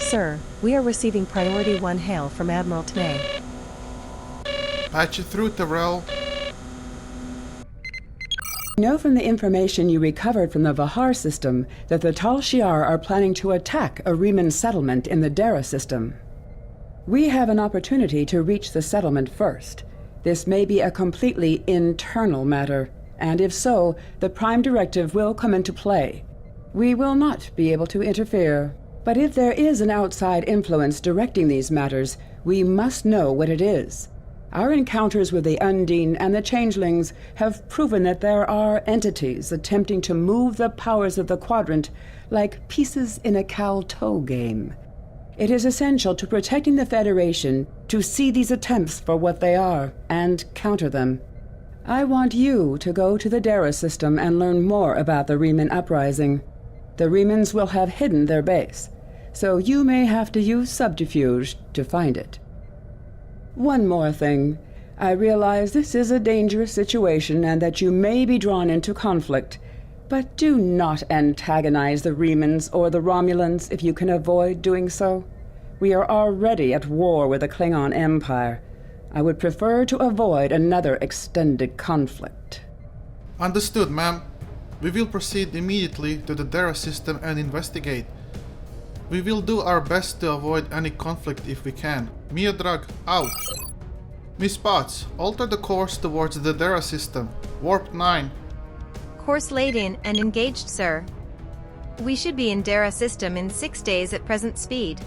Sir, we are receiving Priority 1 hail from Admiral Tanay. Patch it through, Terrell. We know from the information you recovered from the Vahar system that the Tal Shiar are planning to attack a Reman settlement in the Dara system. We have an opportunity to reach the settlement first. This may be a completely internal matter, and if so, the Prime Directive will come into play. We will not be able to interfere, but if there is an outside influence directing these matters, we must know what it is. Our encounters with the Undine and the Changelings have proven that there are entities attempting to move the powers of the Quadrant like pieces in a cow-toe game. It is essential to protecting the Federation to see these attempts for what they are and counter them. I want you to go to the Dara system and learn more about the Reman uprising. The Remans will have hidden their base, so you may have to use subterfuge to find it. One more thing. I realize this is a dangerous situation and that you may be drawn into conflict, but do not antagonize the Remans or the Romulans if you can avoid doing so. We are already at war with the Klingon Empire. I would prefer to avoid another extended conflict. Understood, ma'am. We will proceed immediately to the Dara system and investigate. We will do our best to avoid any conflict if we can. Miodrag, out! Miss Potts, alter the course towards the Dara system. Warp 9. Course laid in and engaged, sir. We should be in Dara system in 6 days at present speed.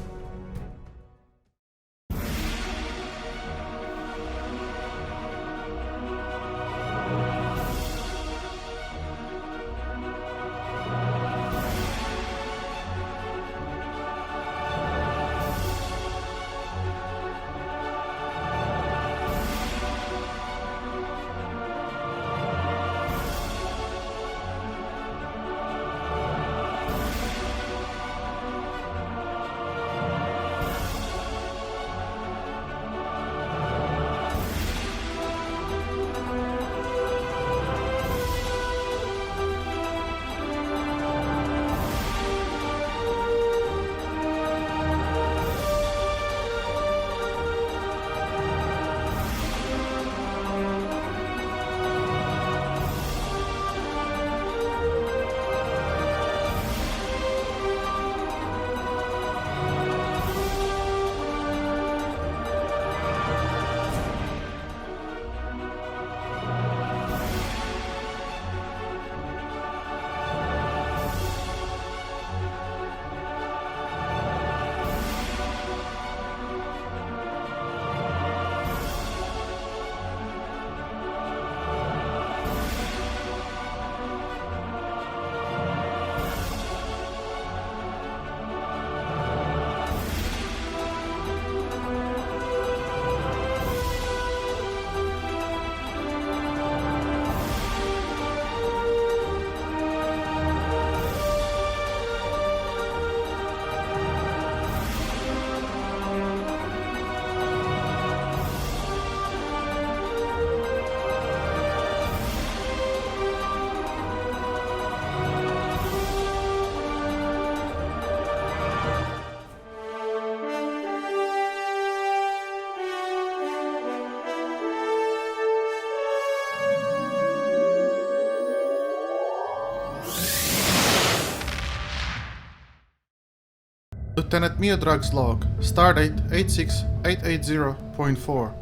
Lieutenant Miodrag's log, stardate 86880.4.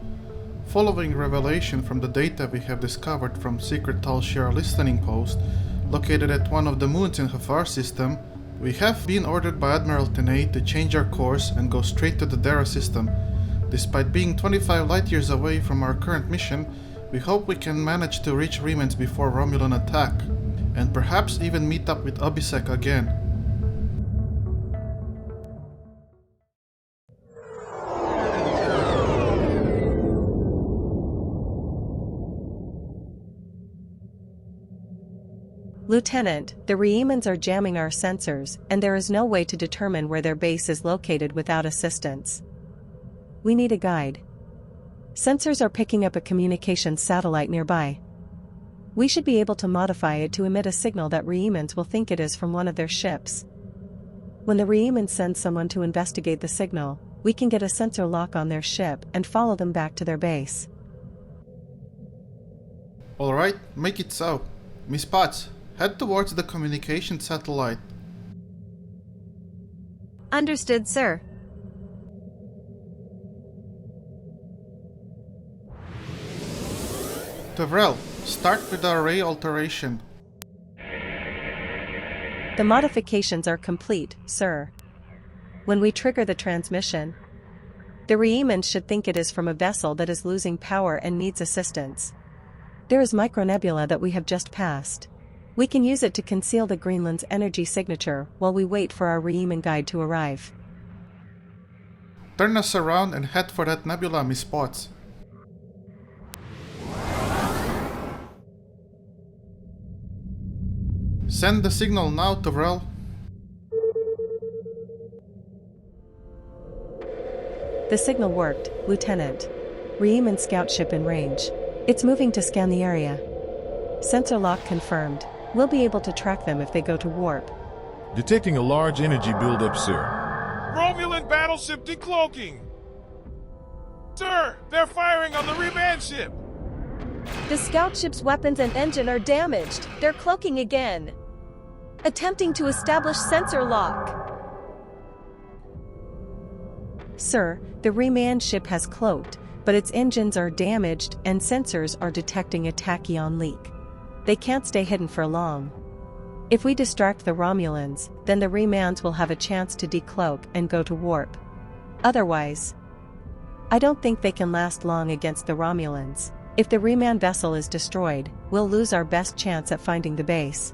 Following revelation from the data we have discovered from secret Tal Shiar listening post, located at one of the moons in Hafar system, we have been ordered by Admiral Tanay to change our course and go straight to the Dara system. Despite being 25 light years away from our current mission, we hope we can manage to reach Remans before Romulan attack, and perhaps even meet up with Obisek again. Lieutenant, the Remans are jamming our sensors, and there is no way to determine where their base is located without assistance. We need a guide. Sensors are picking up a communications satellite nearby. We should be able to modify it to emit a signal that Remans will think it is from one of their ships. When the Reman sends someone to investigate the signal, we can get a sensor lock on their ship and follow them back to their base. Alright, make it so. Miss Potts, head towards the communication satellite. Understood, sir. Tevrel, start with the array alteration. The modifications are complete, sir. When we trigger the transmission, the Reman should think it is from a vessel that is losing power and needs assistance. There is micronebula that we have just passed. We can use it to conceal the Greenland's energy signature while we wait for our Reman guide to arrive. Turn us around and head for that nebula, Miss Potts. Send the signal now, Tevrel. The signal worked, Lieutenant. Reman scout ship in range. It's moving to scan the area. Sensor lock confirmed. We'll be able to track them if they go to warp. Detecting a large energy buildup, sir. Romulan battleship decloaking! Sir, they're firing on the Reman ship! The scout ship's weapons and engine are damaged. They're cloaking again. Attempting to establish sensor lock. Sir, the Reman ship has cloaked, but its engines are damaged and sensors are detecting a tachyon leak. They can't stay hidden for long. If we distract the Romulans, then the Remans will have a chance to decloak and go to warp. Otherwise, I don't think they can last long against the Romulans. If the Reman vessel is destroyed, we'll lose our best chance at finding the base.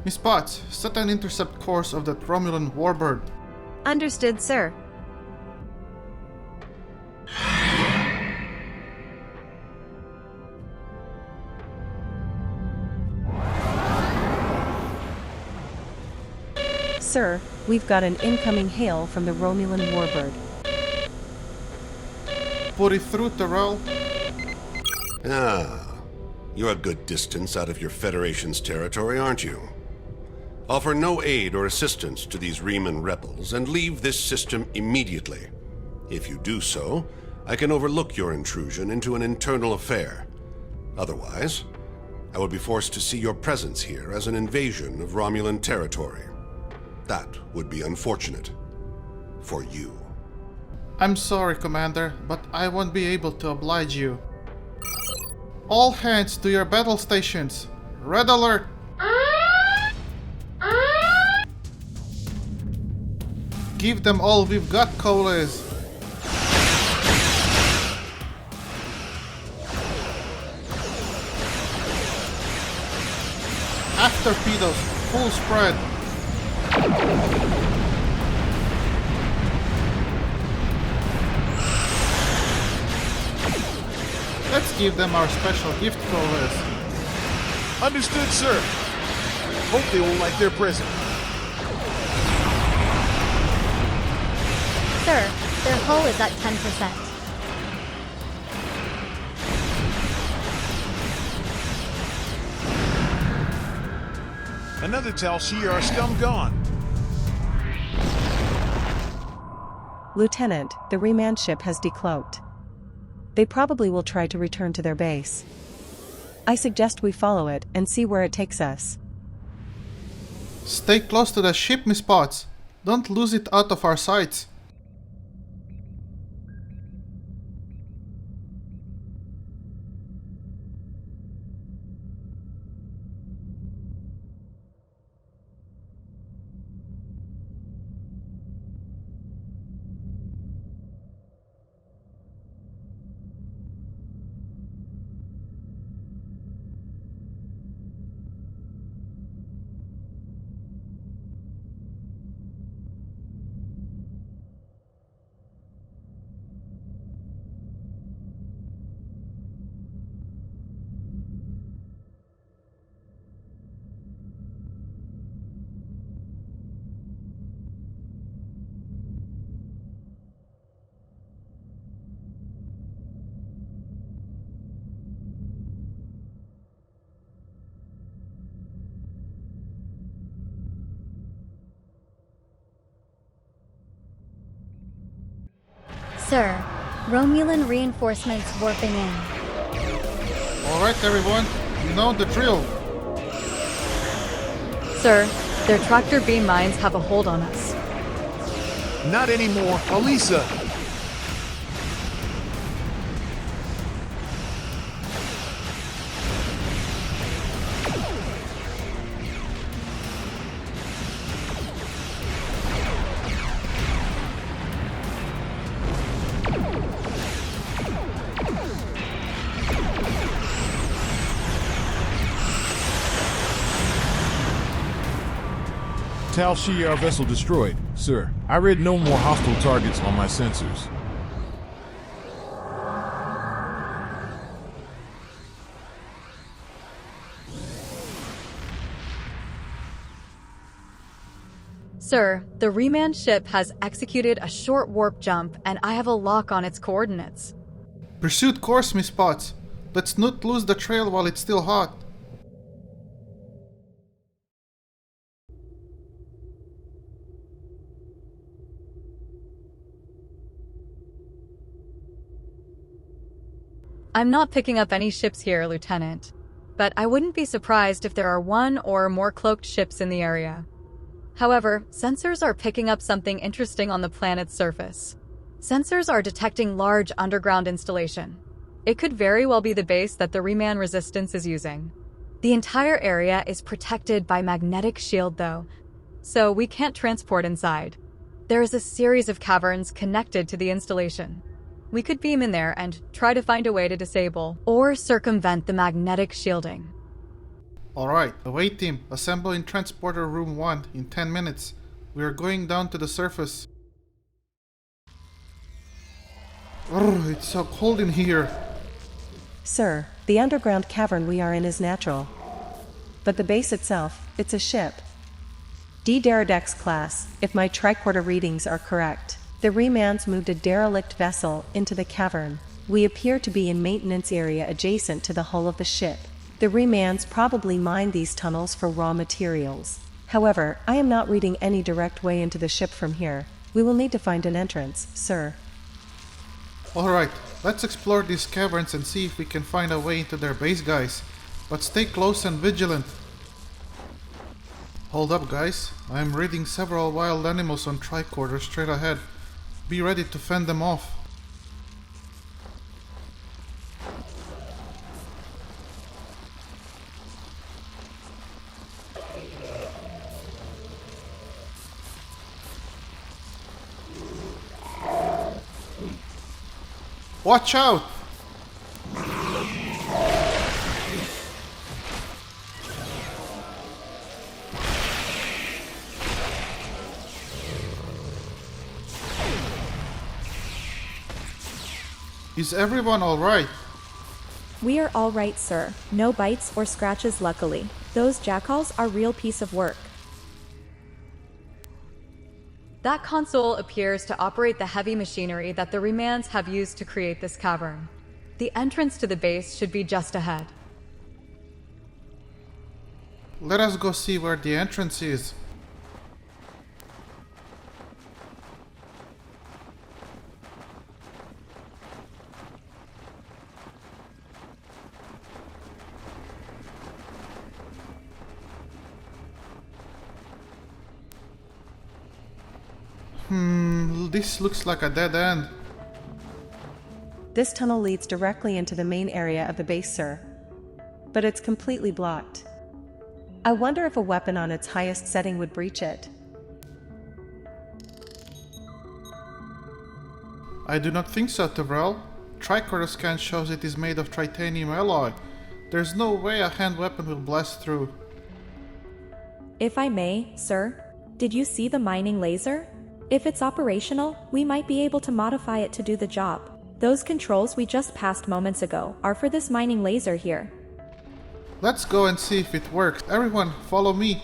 Miss Potts, set an intercept course of that Romulan warbird. Understood, sir. Sir, we've got an incoming hail from the Romulan warbird. Put it through, Tevrel. Ah, you're a good distance out of your Federation's territory, aren't you? Offer no aid or assistance to these Reman rebels and leave this system immediately. If you do so, I can overlook your intrusion into an internal affair. Otherwise, I would be forced to see your presence here as an invasion of Romulan territory. That would be unfortunate. For you. I'm sorry, Commander, but I won't be able to oblige you. All hands to your battle stations. Red alert! Give them all we've got, Coles. After torpedoes, full spread. Let's give them our special gift, Coles. Understood, sir. Hope they will like their present. Sir, their hull is at 10%. Another Tal Shiar scum gone. Lieutenant, the Reman ship has decloaked. They probably will try to return to their base. I suggest we follow it and see where it takes us. Stay close to the ship, Miss Potts. Don't lose it out of our sights. Sir, Romulan reinforcements warping in. Alright everyone, you know the drill. Sir, their tractor beam mines have a hold on us. Not anymore, Alisa! Tal Shiar vessel destroyed, sir. I read no more hostile targets on my sensors. Sir, the Reman ship has executed a short warp jump and I have a lock on its coordinates. Pursuit course, Miss Potts. Let's not lose the trail while it's still hot. I'm not picking up any ships here, Lieutenant, but I wouldn't be surprised if there are one or more cloaked ships in the area. However, sensors are picking up something interesting on the planet's surface. Sensors are detecting large underground installation. It could very well be the base that the Reman resistance is using. The entire area is protected by magnetic shield though, so we can't transport inside. There is a series of caverns connected to the installation. We could beam in there and try to find a way to disable or circumvent the magnetic shielding. Alright, away team, assemble in Transporter Room 1 in 10 minutes. We are going down to the surface. It's so cold in here. Sir, the underground cavern we are in is natural. But the base itself, it's a ship. Adriatic class, if my tricorder readings are correct. The Remans moved a derelict vessel into the cavern. We appear to be in maintenance area adjacent to the hull of the ship. The Remans probably mined these tunnels for raw materials. However, I am not reading any direct way into the ship from here. We will need to find an entrance, sir. Alright, let's explore these caverns and see if we can find a way into their base, guys. But stay close and vigilant. Hold up, guys. I am reading several wild animals on tricorder straight ahead. Be ready to fend them off. Watch out! Is everyone alright? We are all right, sir. No bites or scratches, luckily. Those jackals are real piece of work. That console appears to operate the heavy machinery that the Remans have used to create this cavern. The entrance to the base should be just ahead. Let us go see where the entrance is. This looks like a dead end. This tunnel leads directly into the main area of the base, sir. But it's completely blocked. I wonder if a weapon on its highest setting would breach it. I do not think so, Tyrell. Tricorder scan shows it is made of titanium alloy. There's no way a hand weapon will blast through. If I may, sir, did you see the mining laser? If it's operational, we might be able to modify it to do the job. Those controls we just passed moments ago are for this mining laser here. Let's go and see if it works. Everyone, follow me.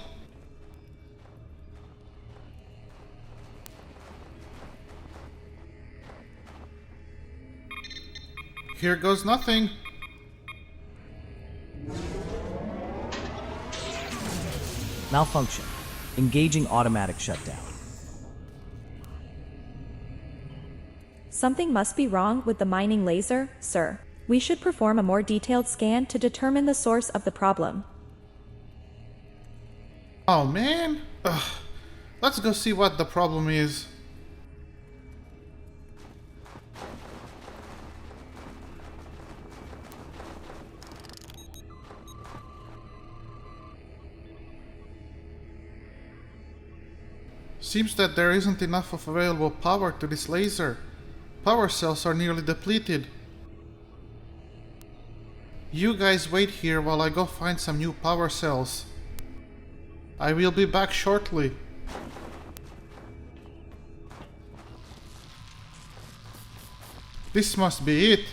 Here goes nothing. Malfunction. Engaging automatic shutdown. Something must be wrong with the mining laser, sir. We should perform a more detailed scan to determine the source of the problem. Oh man! Ugh. Let's go see what the problem is. Seems that there isn't enough of available power to this laser. Power cells are nearly depleted. You guys wait here while I go find some new power cells. I will be back shortly. This must be it.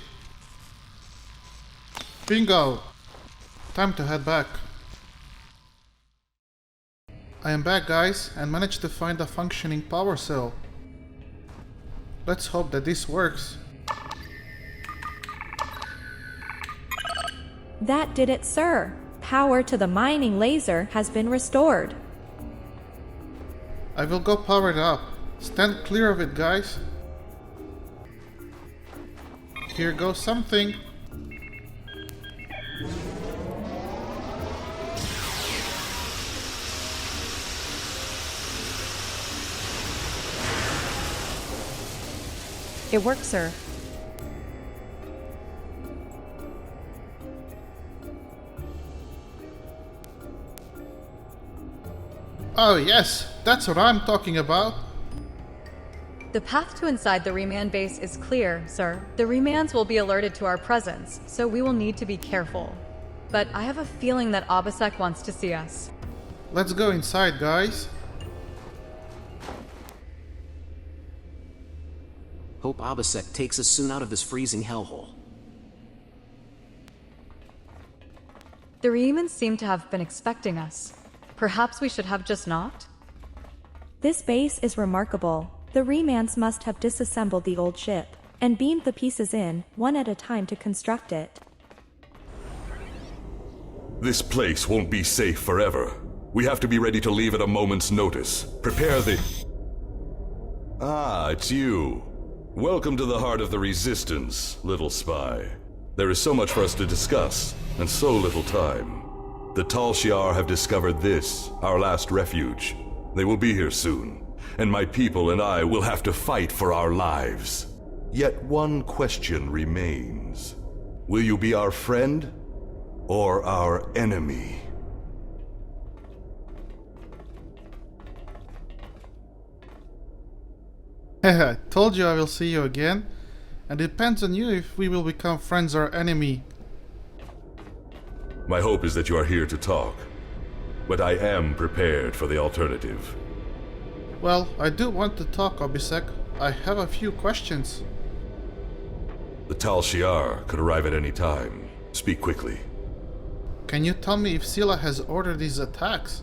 Bingo! Time to head back. I am back, guys, and managed to find a functioning power cell. Let's hope that this works. That did it, sir. Power to the mining laser has been restored. I will go power it up. Stand clear of it, guys. Here goes something. It works, sir. Oh yes, that's what I'm talking about. The path to inside the Reman base is clear, sir. The Remans will be alerted to our presence, so we will need to be careful. But I have a feeling that Obisek wants to see us. Let's go inside, guys. Hope Obisek takes us soon out of this freezing hellhole. The Remans seem to have been expecting us. Perhaps we should have just knocked? This base is remarkable. The Remans must have disassembled the old ship and beamed the pieces in, one at a time, to construct it. This place won't be safe forever. We have to be ready to leave at a moment's notice. Prepare the... Ah, it's you. Welcome to the heart of the Resistance, little spy. There is so much for us to discuss, and so little time. The Tal Shiar have discovered this, our last refuge. They will be here soon, and my people and I will have to fight for our lives. Yet one question remains. Will you be our friend, or our enemy? I told you I will see you again, and it depends on you if we will become friends or enemy. My hope is that you are here to talk, but I am prepared for the alternative. Well, I do want to talk, Obisek. I have a few questions. The Tal Shiar could arrive at any time. Speak quickly. Can you tell me if Scylla has ordered these attacks?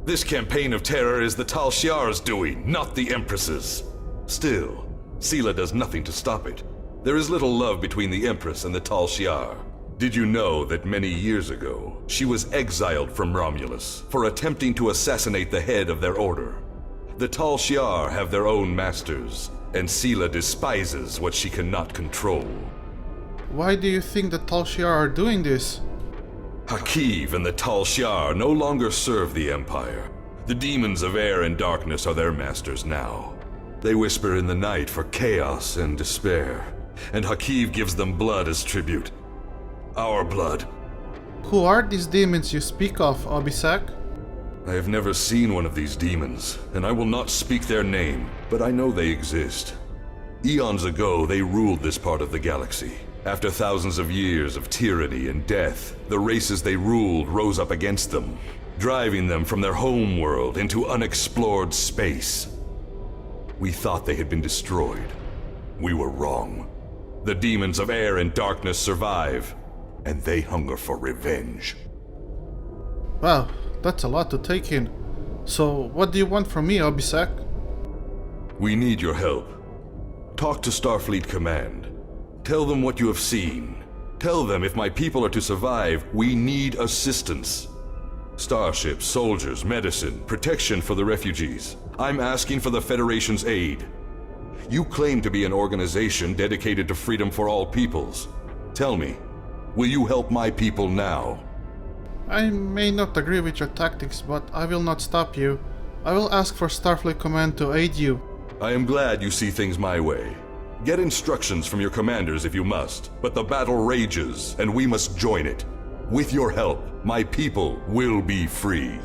This campaign of terror is the Tal Shiar's doing, not the Empress's. Still, Scylla does nothing to stop it. There is little love between the Empress and the Tal Shiar. Did you know that many years ago, she was exiled from Romulus for attempting to assassinate the head of their order? The Tal Shiar have their own masters, and Scylla despises what she cannot control. Why do you think the Tal Shiar are doing this? Hakiv and the Tal Shiar no longer serve the Empire. The demons of air and darkness are their masters now. They whisper in the night for chaos and despair, and Hakiv gives them blood as tribute. Our blood. Who are these demons you speak of, Obisek? I have never seen one of these demons, and I will not speak their name, but I know they exist. Eons ago, they ruled this part of the galaxy. After thousands of years of tyranny and death, the races they ruled rose up against them, driving them from their home world into unexplored space. We thought they had been destroyed. We were wrong. The demons of air and darkness survive, and they hunger for revenge. Wow, that's a lot to take in. So, what do you want from me, Obisek? We need your help. Talk to Starfleet Command. Tell them what you have seen. Tell them if my people are to survive, we need assistance. Starships, soldiers, medicine, protection for the refugees. I'm asking for the Federation's aid. You claim to be an organization dedicated to freedom for all peoples. Tell me, will you help my people now? I may not agree with your tactics, but I will not stop you. I will ask for Starfleet Command to aid you. I am glad you see things my way. Get instructions from your commanders if you must, but the battle rages, and we must join it. With your help, my people will be free.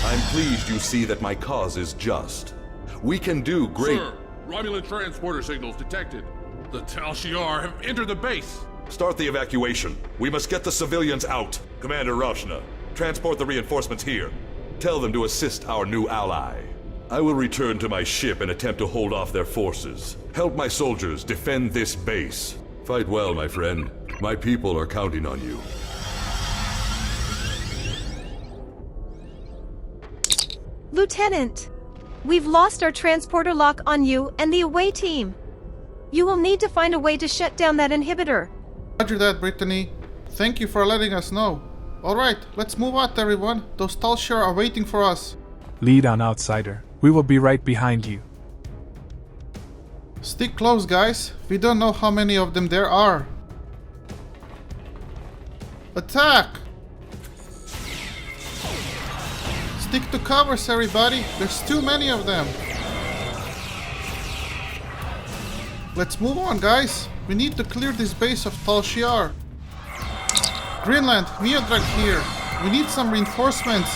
I'm pleased you see that my cause is just. We can do great— Sir, Romulan transporter signals detected. The Tal Shiar have entered the base. Start the evacuation. We must get the civilians out. Commander Roshna, transport the reinforcements here. Tell them to assist our new ally. I will return to my ship and attempt to hold off their forces. Help my soldiers defend this base. Fight well, my friend. My people are counting on you. Lieutenant, we've lost our transporter lock on you and the away team. You will need to find a way to shut down that inhibitor. Roger that, Brittany. Thank you for letting us know. Alright, let's move out, everyone. Those Tal Shiar are waiting for us. Lead on, outsider. We will be right behind you. Stick close, guys. We don't know how many of them there are. Attack! Stick to covers, everybody. There's too many of them. Let's move on, guys. We need to clear this base of Tal Shiar. Greenland, Neodrag here. We need some reinforcements.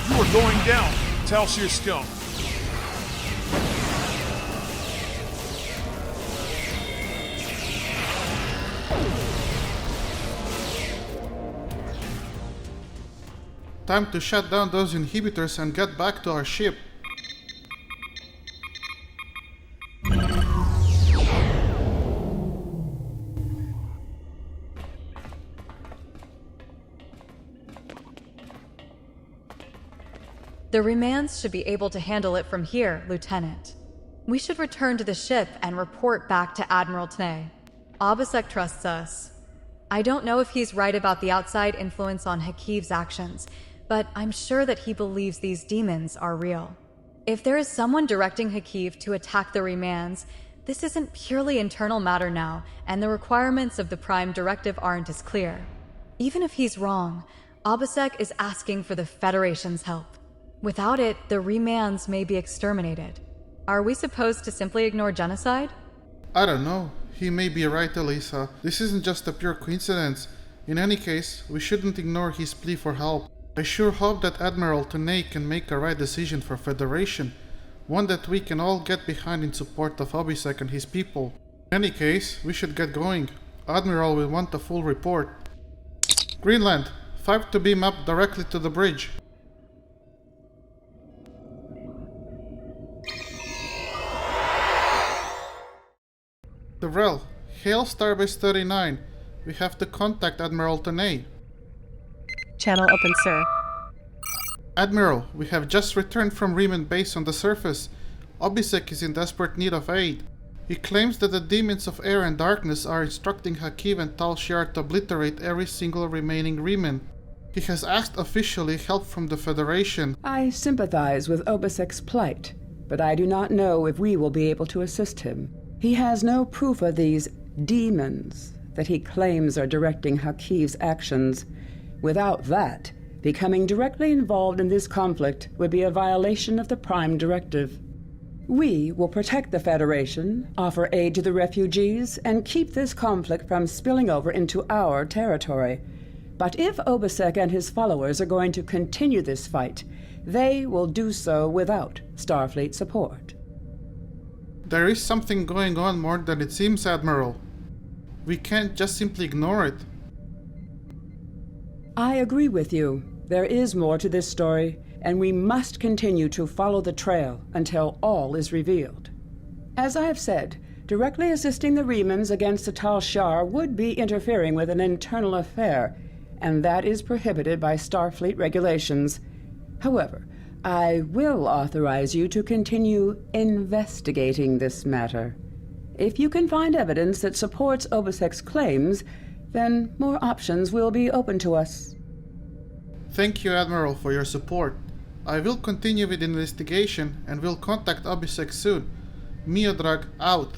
You are going down, Tal Shiar scum. Time to shut down those inhibitors and get back to our ship. The Remans should be able to handle it from here, Lieutenant. We should return to the ship and report back to Admiral Tnay. Obisek trusts us. I don't know if he's right about the outside influence on Hakiv's actions, but I'm sure that he believes these demons are real. If there is someone directing Hakiv to attack the Remans, this isn't purely internal matter now, and the requirements of the Prime Directive aren't as clear. Even if he's wrong, Obisek is asking for the Federation's help. Without it, the Remans may be exterminated. Are we supposed to simply ignore genocide? I don't know. He may be right, Elisa. This isn't just a pure coincidence. In any case, we shouldn't ignore his plea for help. I sure hope that Admiral Tnay can make a right decision for Federation, one that we can all get behind in support of Obisek and his people. In any case, we should get going. Admiral will want a full report. Greenland, 5 to beam up directly to the bridge. Devrel, hail Starbase 39. We have to contact Admiral Tnay. Channel open, sir. Admiral, we have just returned from Reman base on the surface. Obisek is in desperate need of aid. He claims that the demons of air and darkness are instructing Hakiv and Tal Shiar to obliterate every single remaining Reman. He has asked officially help from the Federation. I sympathize with Obisek's plight, but I do not know if we will be able to assist him. He has no proof of these demons that he claims are directing Hakiv's actions. Without that, becoming directly involved in this conflict would be a violation of the Prime Directive. We will protect the Federation, offer aid to the refugees, and keep this conflict from spilling over into our territory. But if Obisek and his followers are going to continue this fight, they will do so without Starfleet support. There is something going on more than it seems, Admiral. We can't just simply ignore it. I agree with you. There is more to this story, and we must continue to follow the trail until all is revealed. As I have said, Directly assisting the Remans against the Tal Shiar would be interfering with an internal affair, and that is prohibited by Starfleet regulations. However, I will authorize you to continue investigating this matter. If you can find evidence that supports Obisek's claims, then more options will be open to us. Thank you, Admiral, for your support. I will continue with the investigation and will contact Obisek soon. Miodrag out.